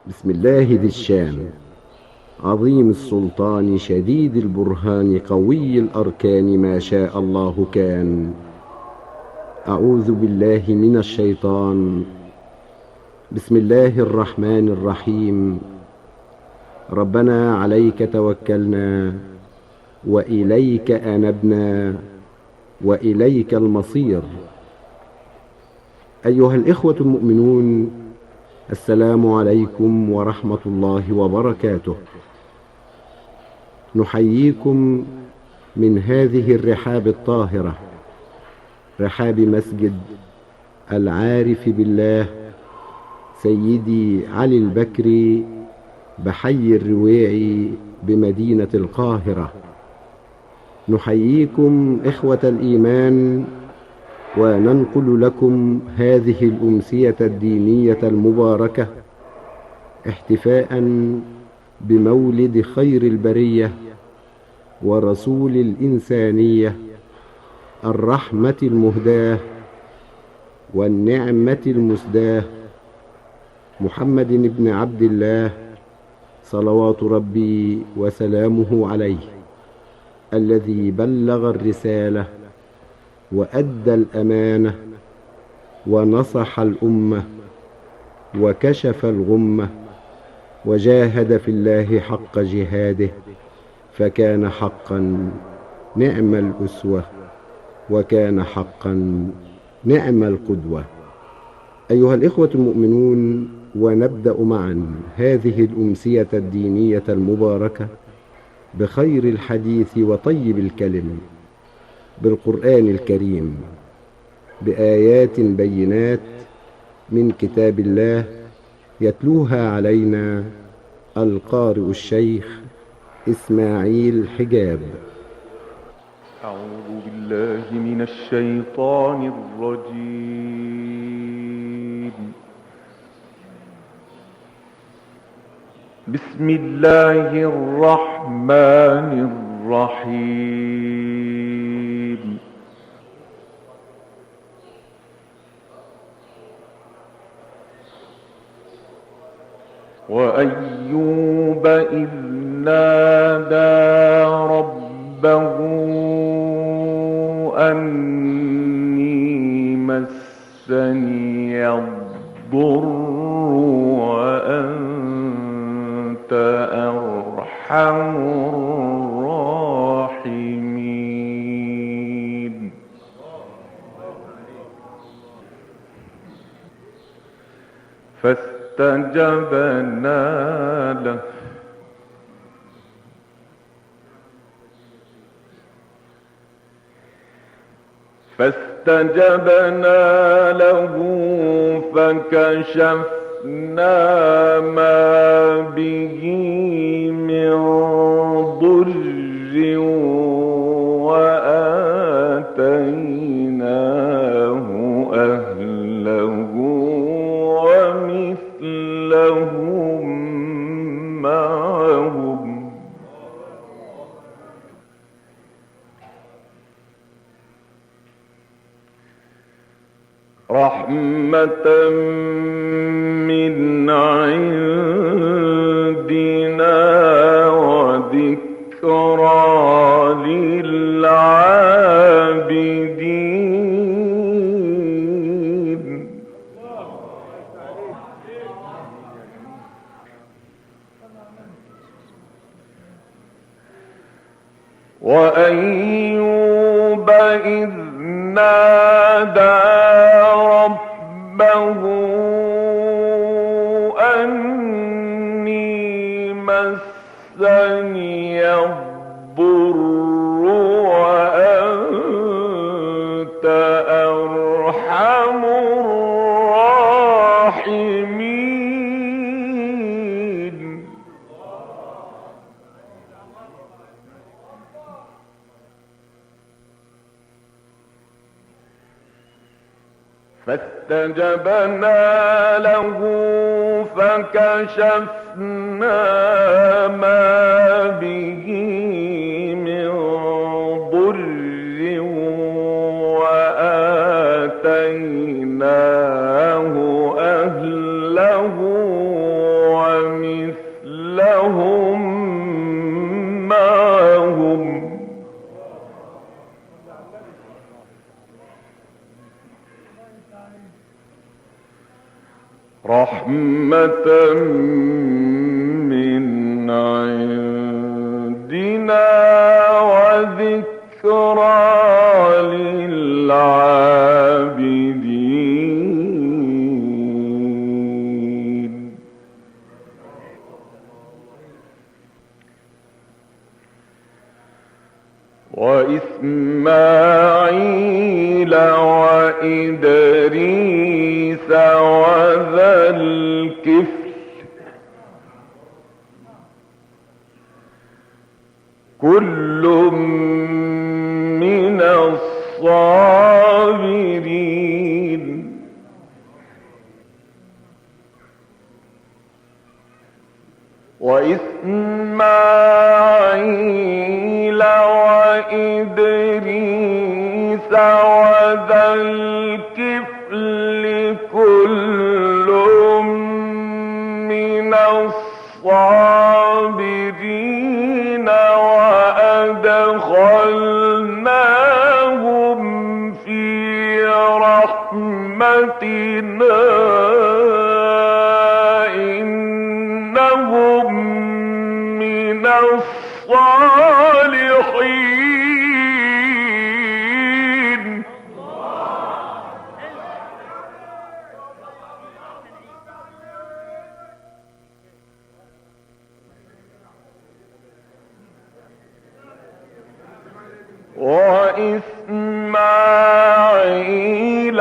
بسم الله ذي الشان، عظيم السلطان، شديد البرهان، قوي الأركان، ما شاء الله كان. أعوذ بالله من الشيطان. بسم الله الرحمن الرحيم. ربنا عليك توكلنا وإليك أنبنا وإليك المصير. أيها الإخوة المؤمنون، السلام عليكم ورحمة الله وبركاته. نحييكم من هذه الرحاب الطاهرة، رحاب مسجد العارف بالله سيدي علي البكري بحي الرويعي بمدينة القاهرة. نحييكم إخوة الإيمان، وننقل لكم هذه الأمسية الدينية المباركة احتفاء بمولد خير البرية ورسول الإنسانية، الرحمة المهداة والنعمة المسداة، محمد بن عبد الله صلوات ربي وسلامه عليه، الذي بلغ الرسالة وأدى الأمانة ونصح الأمة وكشف الغمة وجاهد في الله حق جهاده، فكان حقا نعم الأسوة وكان حقا نعم القدوة. أيها الإخوة المؤمنون، ونبدأ معا هذه الأمسية الدينية المباركة بخير الحديث وطيب الكلم، بالقرآن الكريم، بآيات بينات من كتاب الله يتلوها علينا القارئ الشيخ إسماعيل حجاب. أعوذ بالله من الشيطان الرجيم. بسم الله الرحمن الرحيم. وأيوب إذ نادى ربه أني مسني الضر وأنت أرحم الراحمين. فاستجبنا له فكشفنا ما به من ضر وآتيناه أهله ومثلهم معهم رحمة من عندنا وذكرى للعابدين. وأيوب إذ نادى ربه أني مسني الضر وأنت أرحم الراحمين. فاستجبنا له فكشفنا ما به من ضر وآتيناه أهله رحمة من عندنا وذكرى للعابدين. وإسماعيل وإدريس وذا الكفل كل من الصابرين. وإسماعيل وإدريس وذا الكفل كل من الصابرين وأدخلناهم في رحمتنا إنهم من الصالحين. وإسماعيل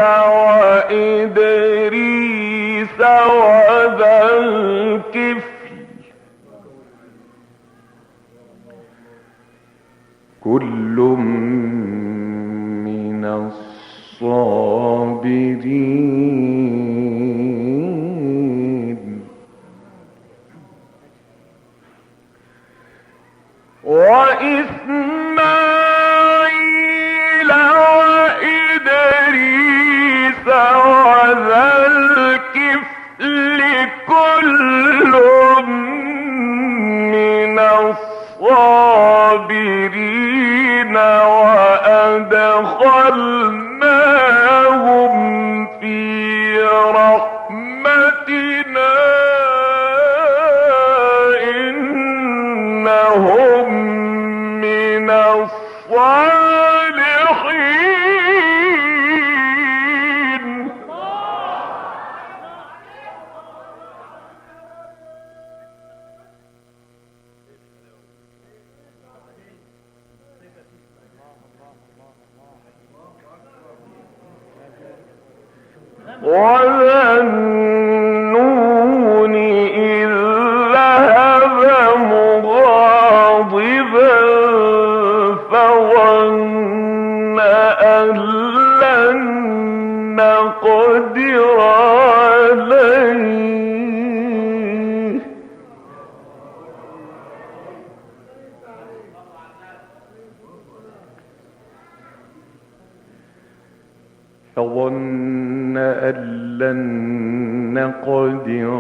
وإدريس وذا الكفل كل من الصابرين. وإسماعيل وإدريس وذا الكفل كل من الصابرين وأدخلناهم في رحمتنا إنهم من الصالحين. وذا النون إذ ذهب مغاضبا فظن أن لن نقدر عليه فظن أن لن نقدر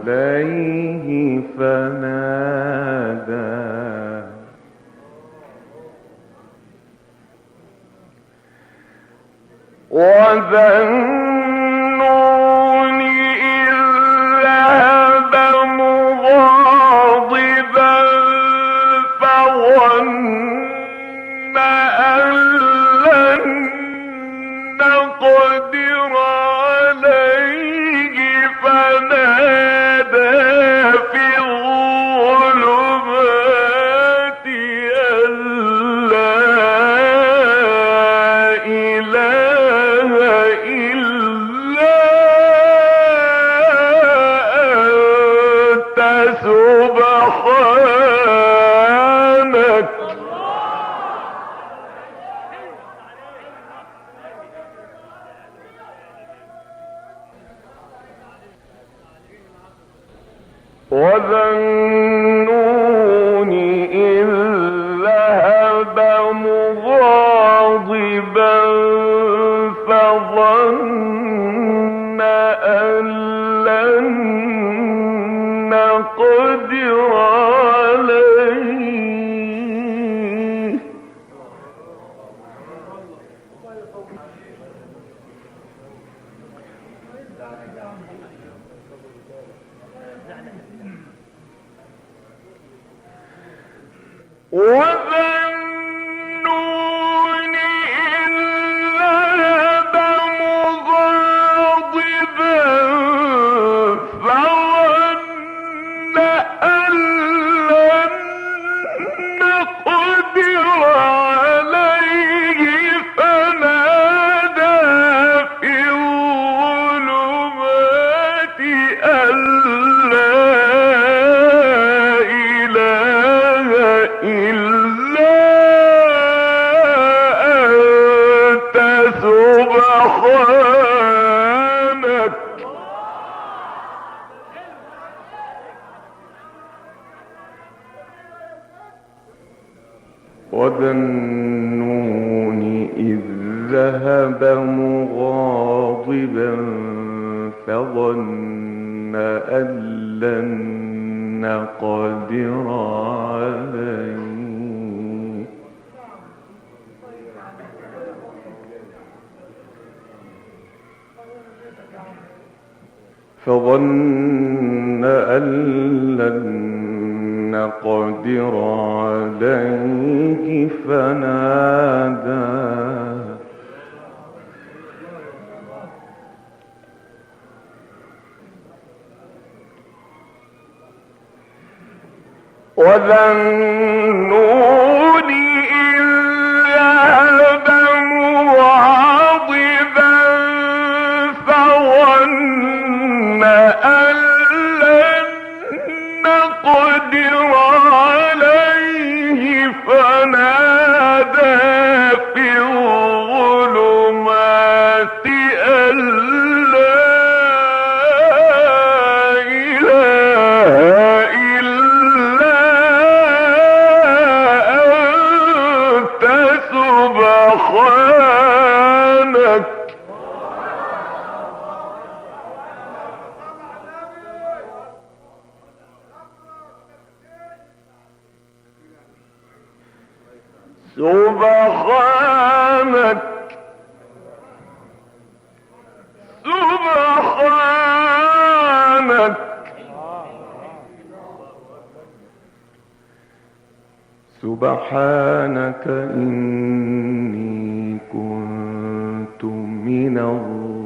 عليه فنادى وذا النون إذ ذهب مغاضبا فظن أن لن نقدر عليه فنادى في الظلمات أن لا إله إلا أنت سبحانك وذا النون إذ ذهب مغاضبا فظن أن لن نقدر عليه وَذَنُّونِ إِذ ذَهَبَ مُغَاضِبًا فَظَنَّ أَن لَّن نَّقْدِرَ عَلَيْهِ فَنَادَىٰ فِي الظُّلُمَاتِ أَن لَّا إِلَٰهَ إِلَّا أَنتَ سُبْحَانَكَ وَذَا النُّونِ إِذ ذَهَبَ مُغَاضِبًا فَظَنَّ أَن لَّن نَّقْدِرَ عَلَيْهِ وَذَا النُّونِ إِذ ذَهَبَ مُغَاضِبًا فَظَنَّ أَن لَّن نَّقْدِرَ عَلَيْهِ فَنَادَىٰ فِي الظُّلُمَاتِ أَن لَّا إِلَٰهَ إِلَّا أَنتَ سُبْحَانَكَ سبحانك سبحانك سبحانك إني كنت من الظالمين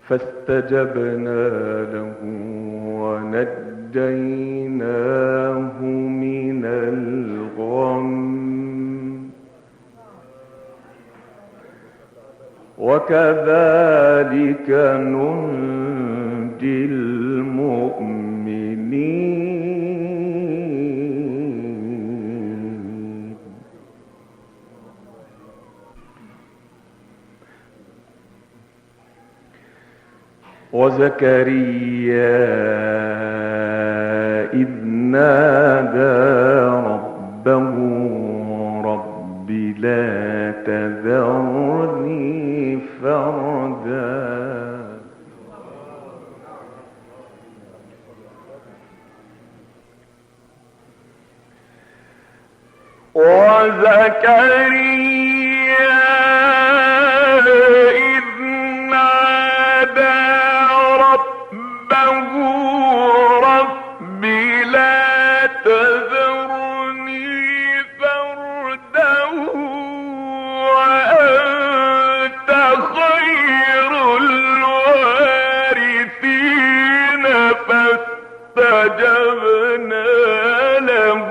فاستجبنا له ونجيناه من الغم وكذلك ننجي المؤمنين وزكريا إذ نادى ربه رب لا تذرني فردا وزكريا إذ نادى ربه رب لا تذرني فردا وأنت خير الوارثين فاستجبنا له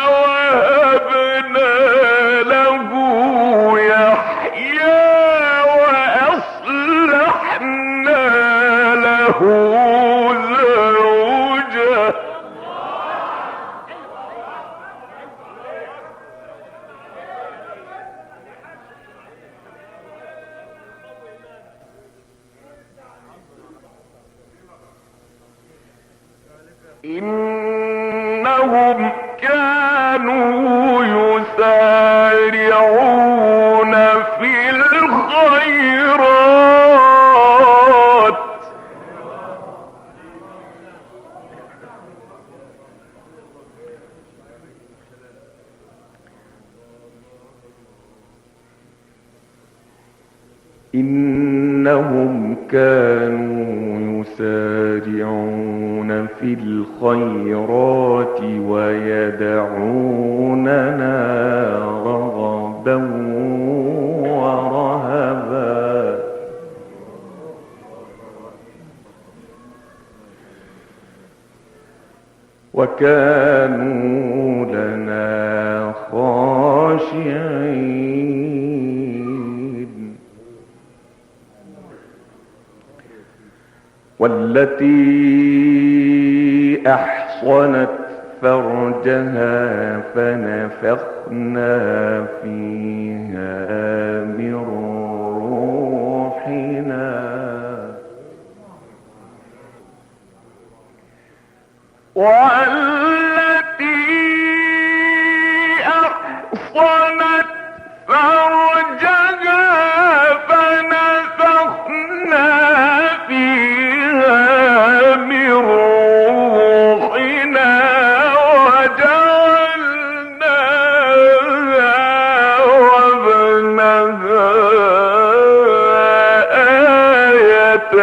ووهبنا له يحيى وأصلحنا له زوجه إنهم كانوا يسارعون في الخيرات إنهم كانوا يسارعون في الخيرات ويدعوننا رغبا ورهبا وكانوا لنا خاشعين. والتي أحصنت فرجها فنفخنا فيها من روحنا والتي أحصنت فرجها فنفخنا فيها من روحنا وجعلناها وابنها آية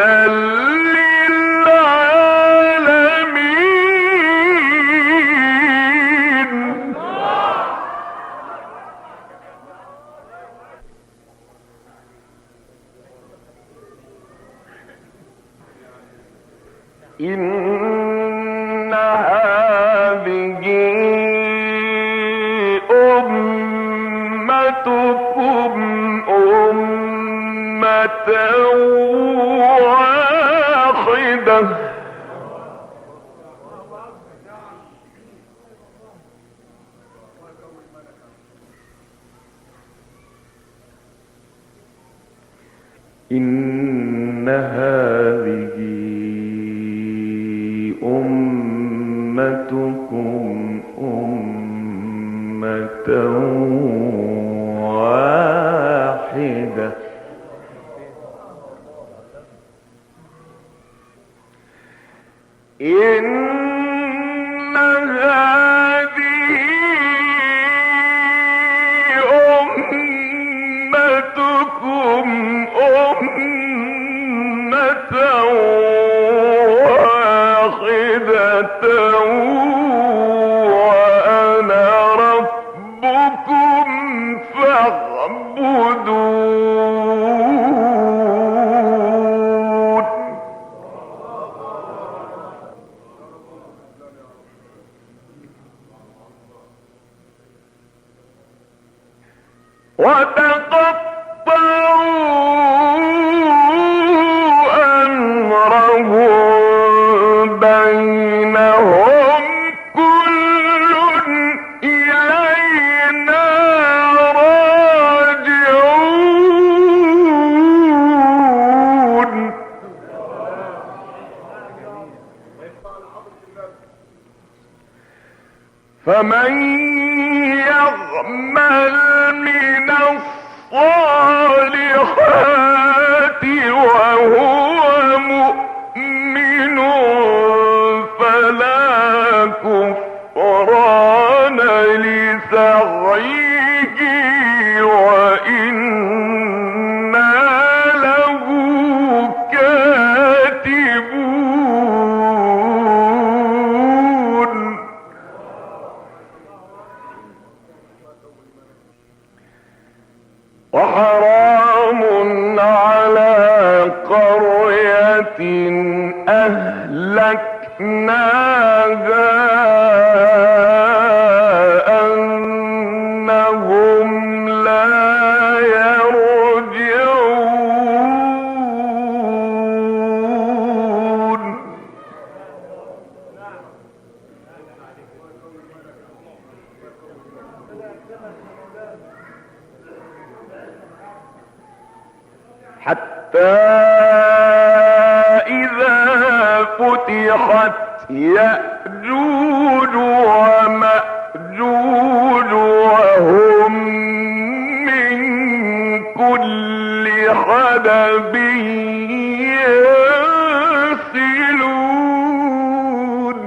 إن هذه أمتكم أمة واحدة إن هذه أمتكم أمة واحدة إن هذه أمتكم أمة واحدة وأنا ربكم فاعبدون. وتقطعوا أمرهم بينهم كل إلينا راجعون. فمن يعمل من الصالحات وهو مؤمن فلا كفران لسعيه وإنا له كاتبون. وحرام على قرية أهلكناها أنهم لا يرجعون. حتى إذا فتحت يأجوج ومأجوج وهم من كل حدب ينسلون.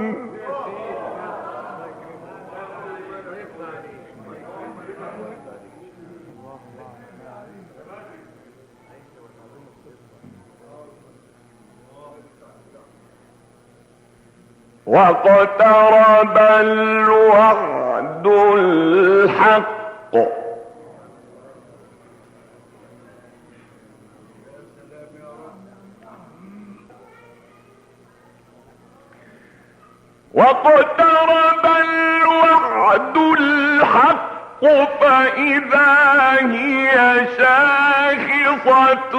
واقترب الوعد الحق واقترب الوعد الحق فإذا هي شاخصة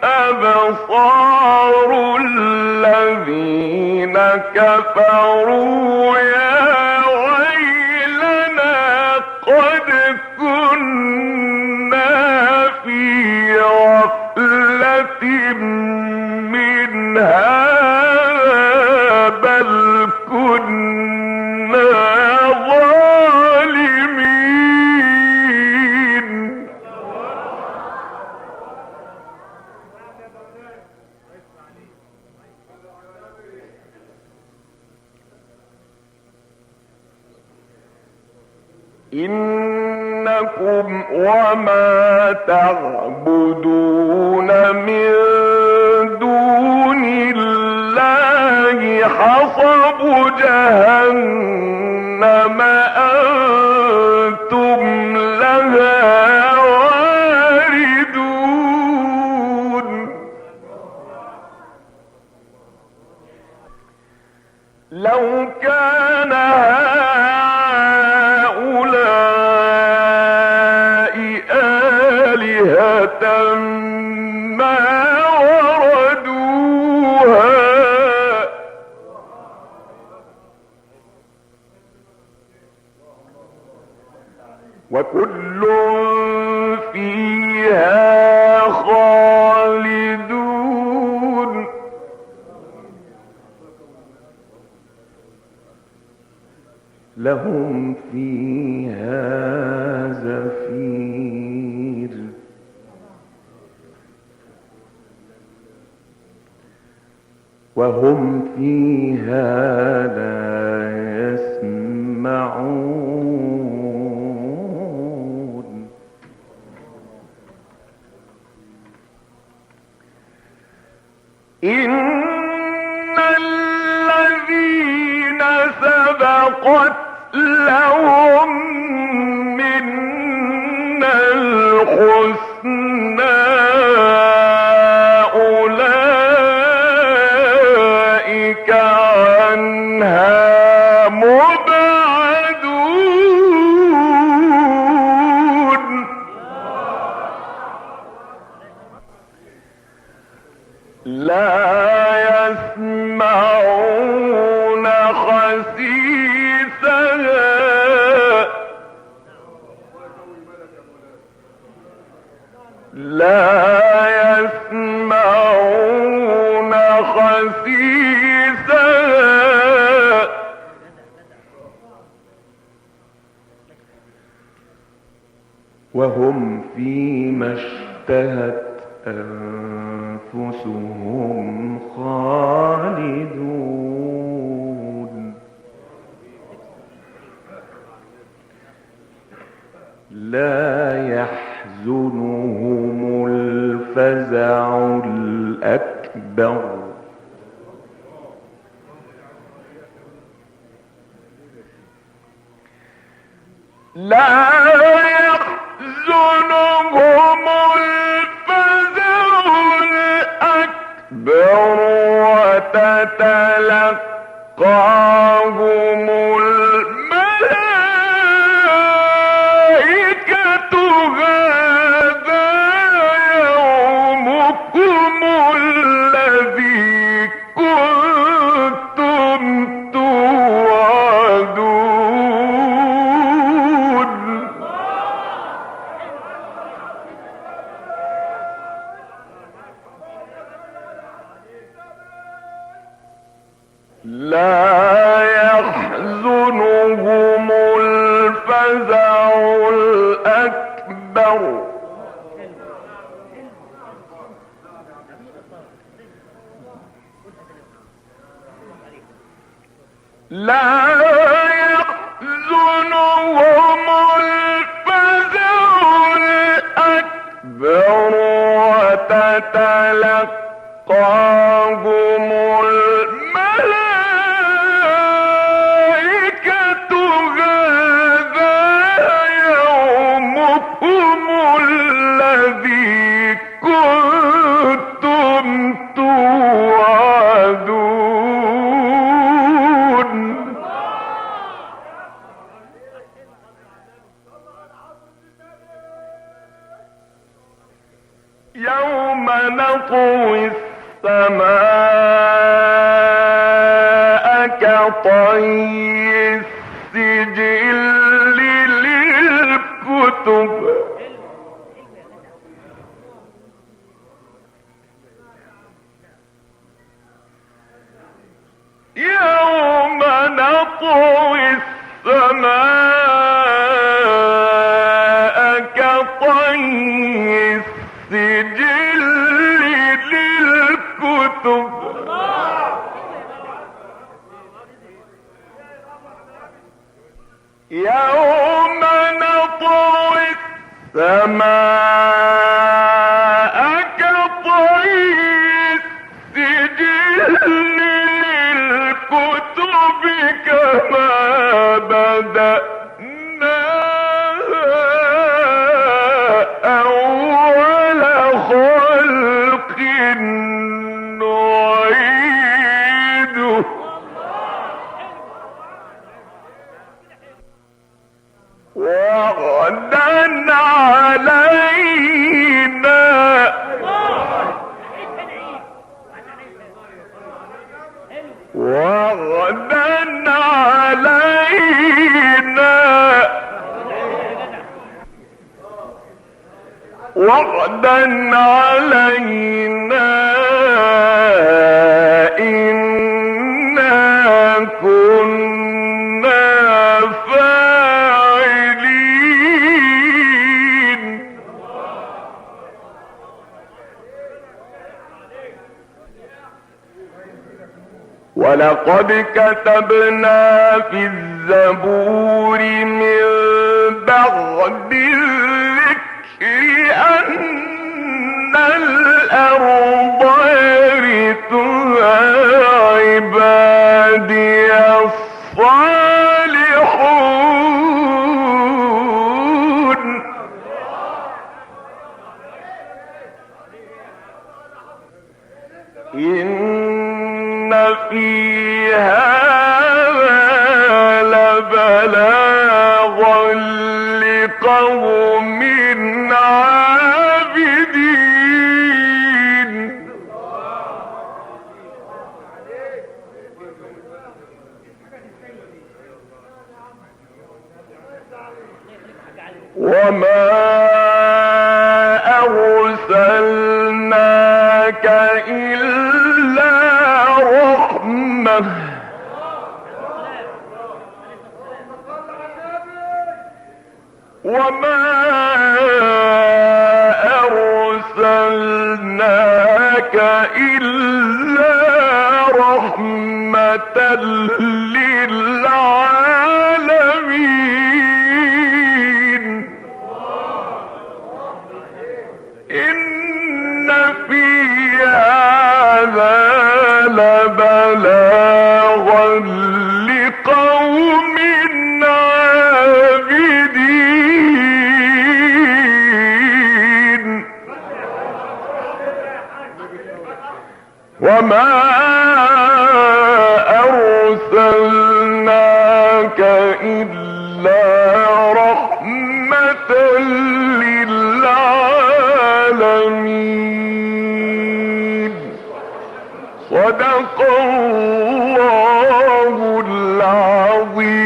أبصار الذين كفروا يا ويلنا قد كنا في غفلة من هذا بل كنا ظالمين. إنكم وما تعبدون من دون الله حصب جهنم أنتم لها واردون. لو كان هؤلاء آلهة ما وردوها وكل فيها خالدون. لهم فيها زفير وهم فيها لا يسمعون. إن الذين سبقت لهم منا الحسنى أولئك عنها مبعدون. لا يسمعون خسيسها لا يسمعون خسيسها وهم فيما اشتهت أنفسهم خالدون. لا يحزنهم الفزع الأكبر لا يحزنهم الفزع الأكبر وتتلقاهم الملائكة هذا يومكم الذي كنتم توعدون. لا يحزنهم الفزع الأكبر لا يحزنهم الفزع الأكبر وتتلقاهم الملائكة يوم نطوي السماء كطي السجل للكتب يوم نطوي السماء كطي السجل للكتب يوم نطوي السماء كطي السجل للكتب كما بدأنا أول خلق نعيده وغدا علينا وغدا علينا وغدا علينا إنا كنا فاعلين ولقد كتبنا في الزبور من بعد الذكر أن الأرض يرثها عبادي الصالحون إن في هذا لبلاغا لقوم عابدين وما أرسلناك إلا رحمة وما أرسلناك إلا رحمة للعالمين إن في هذا لبلاغا لقوم عابدين وما أرسلناك إلا رحمة للعالمين صدق الله العظيم.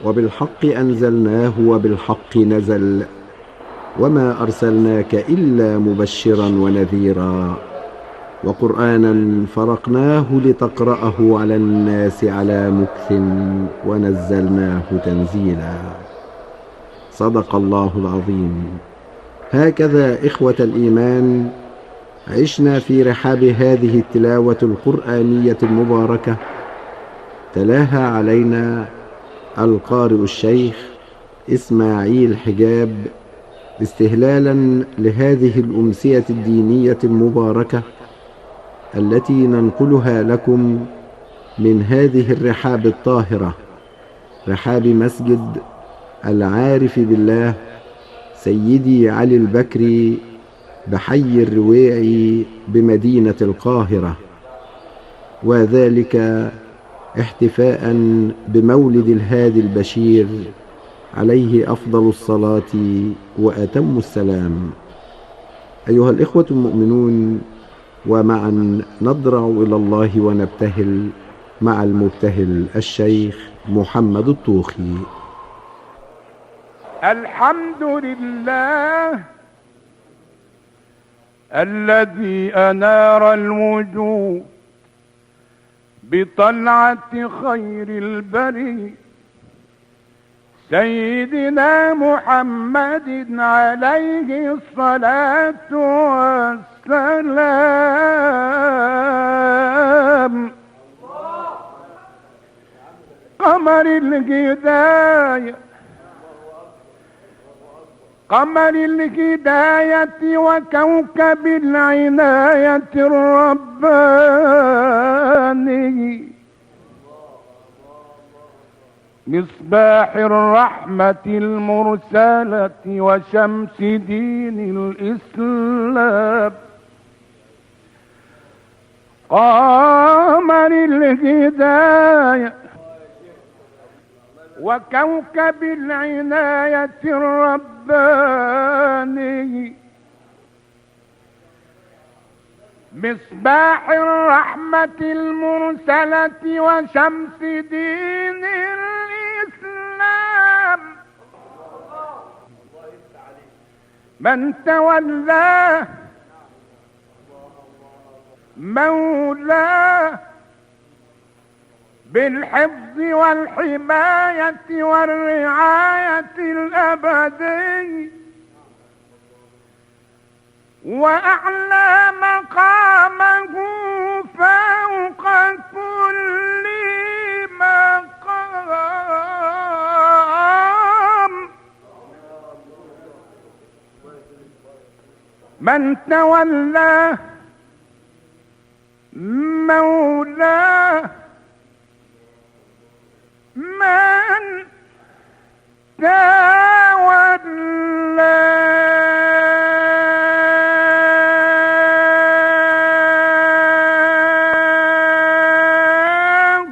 وبالحق أنزلناه وبالحق نزل وما أرسلناك إلا مبشرا ونذيرا وقرآنا فرقناه لتقرأه على الناس على مكث ونزلناه تنزيلا. صدق الله العظيم. هكذا إخوة الإيمان عشنا في رحاب هذه التلاوة القرآنية المباركة، تلاها علينا القارئ الشيخ إسماعيل حجاب استهلالا لهذه الأمسية الدينية المباركة التي ننقلها لكم من هذه الرحاب الطاهرة، رحاب مسجد العارف بالله سيدي علي البكري بحي الرويعي بمدينة القاهرة، وذلك احتفاء بمولد الهادي البشير عليه أفضل الصلاة وأتم السلام. أيها الإخوة المؤمنون، ومعا نضرع إلى الله ونبتهل مع المبتهل الشيخ محمد الطوخي. الحمد لله الذي أنار الوجوه بطلعة خير البري سيدنا محمد عليه الصلاة والسلام. قمر الهداية وكوكب العناية الرباني، مصباح الرحمة المرسلة وشمس دين الإسلام. قمر الهداية وكوكب العناية الرباني، مصباح الرحمة المرسلة وشمس دين الإسلام. من تولاه مولاه بالحفظ والحماية والرعاية الأبدية، وأعلى مقامه فوق كل مقام. من تولاه مولاه، من تولاه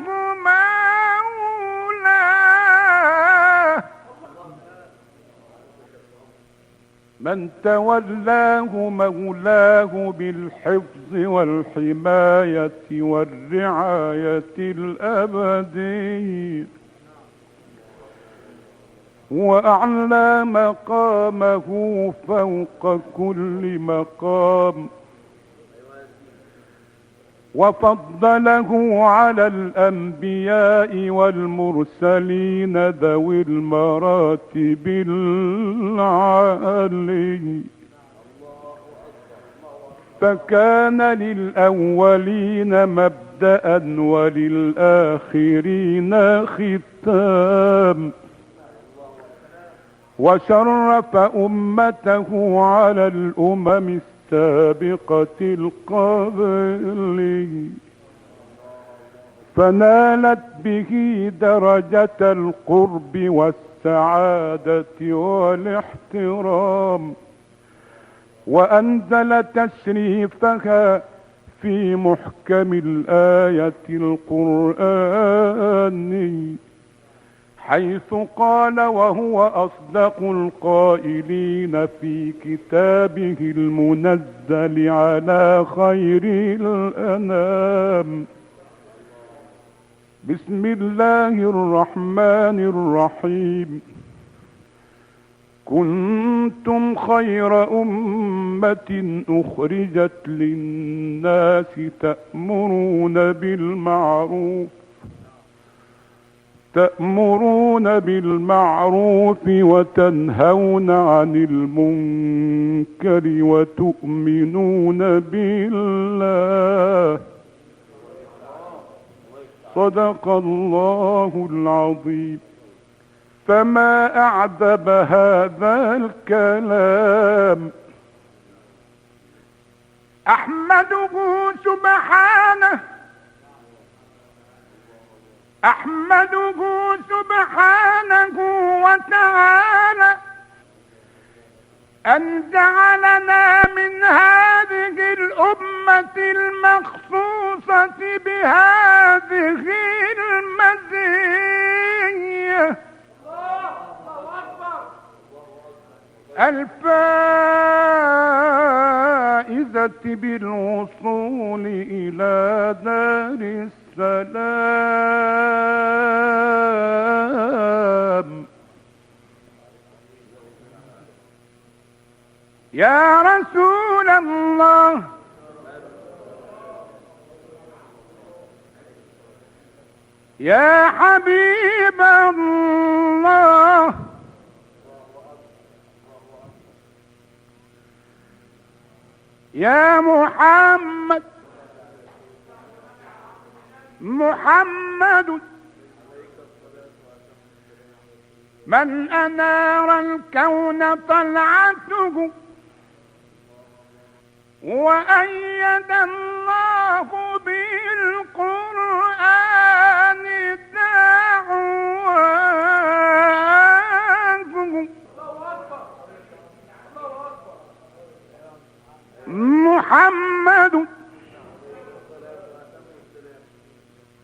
مولاه، من تولاه مولاه بالحفظ والحماية والرعاية الأبدية، وأعلى مقامه فوق كل مقام، وفضله على الأنبياء والمرسلين ذوي المراتب العالية، فكان للأولين مبدأ وللآخرين ختام، وشرف أمته على الأمم السابقة القبلية، فنالت به درجة القرب والسعادة والاحترام، وأنزل تشريفها في محكم الآية القرآنية، حيث قال وهو أصدق القائلين في كتابه المنزل على خير الأنام: بسم الله الرحمن الرحيم. كنتم خير أمة أخرجت للناس تأمرون بالمعروف وتنهون عن المنكر وتؤمنون بالله. صدق الله العظيم. فما أعذب هذا الكلام. أحمده سبحانه وتعالى أن جعلنا من هذه الأمة المخصوصة بهذه المزية. الفائزة بالوصول إلى دار السلام. يا رسول الله يا حبيب الله يا محمد من أنار الكون طلعته وأيد الله بالقرآن دعواه. محمد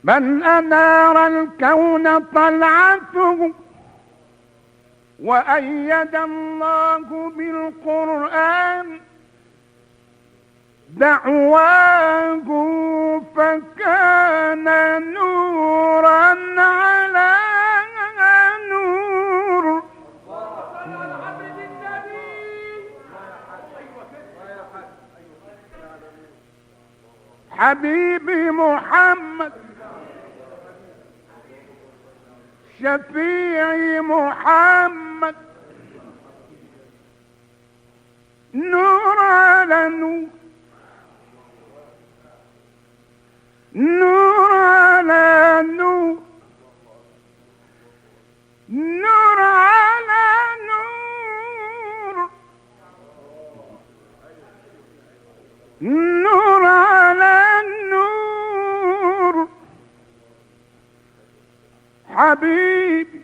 من أنار الكون طلعته وأيد الله بالقرآن دعواه فكان نورا على نور. حبيبي محمد شفيعي محمد نور على نور نور على نور نور على نور نور على نور. حبيبي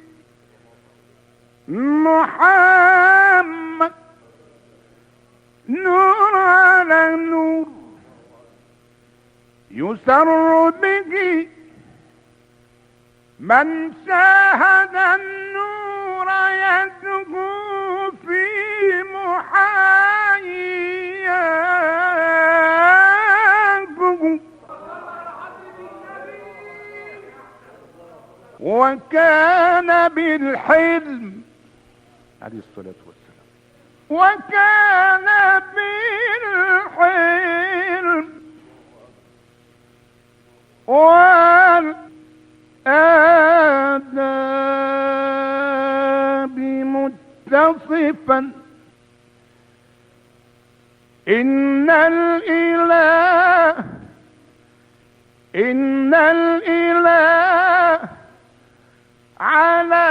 محمد نور على نور يسر به من شاهد النور يسهو في محاياه. وكان بالحلم عليه الصلاة والسلام وكان بالحلم والآداب متصفا. إن الإله على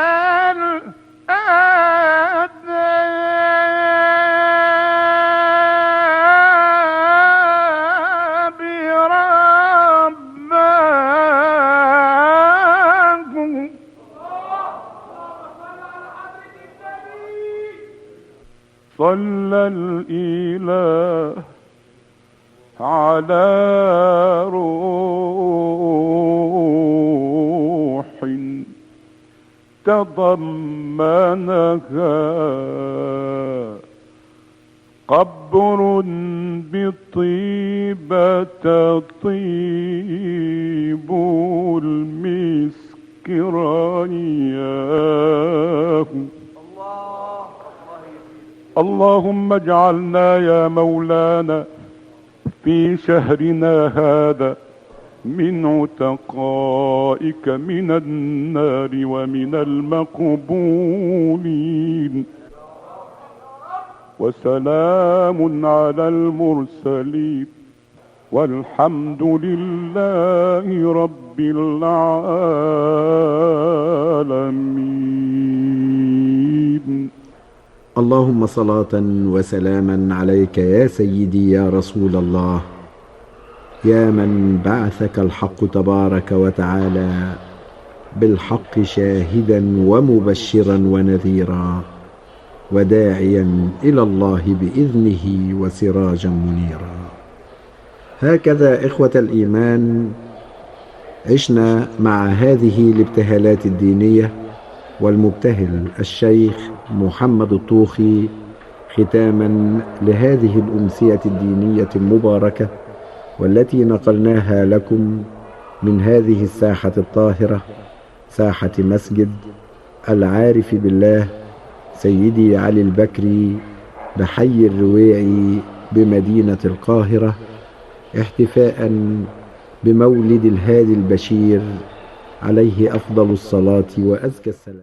الآداب رباه. صلى الإله على روح تضمنها قبر بطيبة طيب المسك رياه. اللهم اجعلنا يا مولانا في شهرنا هذا من عتقائك من النار ومن المقبولين. وسلام على المرسلين والحمد لله رب العالمين. اللهم صلاة وسلاما عليك يا سيدي يا رسول الله، يا من بعثك الحق تبارك وتعالى بالحق شاهدا ومبشرا ونذيرا وداعيا إلى الله بإذنه وسراجا منيرا. هكذا إخوة الإيمان عشنا مع هذه الابتهالات الدينية والمبتهل الشيخ محمد الطوخي ختاما لهذه الأمسية الدينية المباركة والتي نقلناها لكم من هذه الساحة الطاهرة، ساحة مسجد العارف بالله سيدي علي البكري بحي الرويعي بمدينة القاهرة، احتفاء بمولد الهادي البشير عليه أفضل الصلاة وأزكى السلام.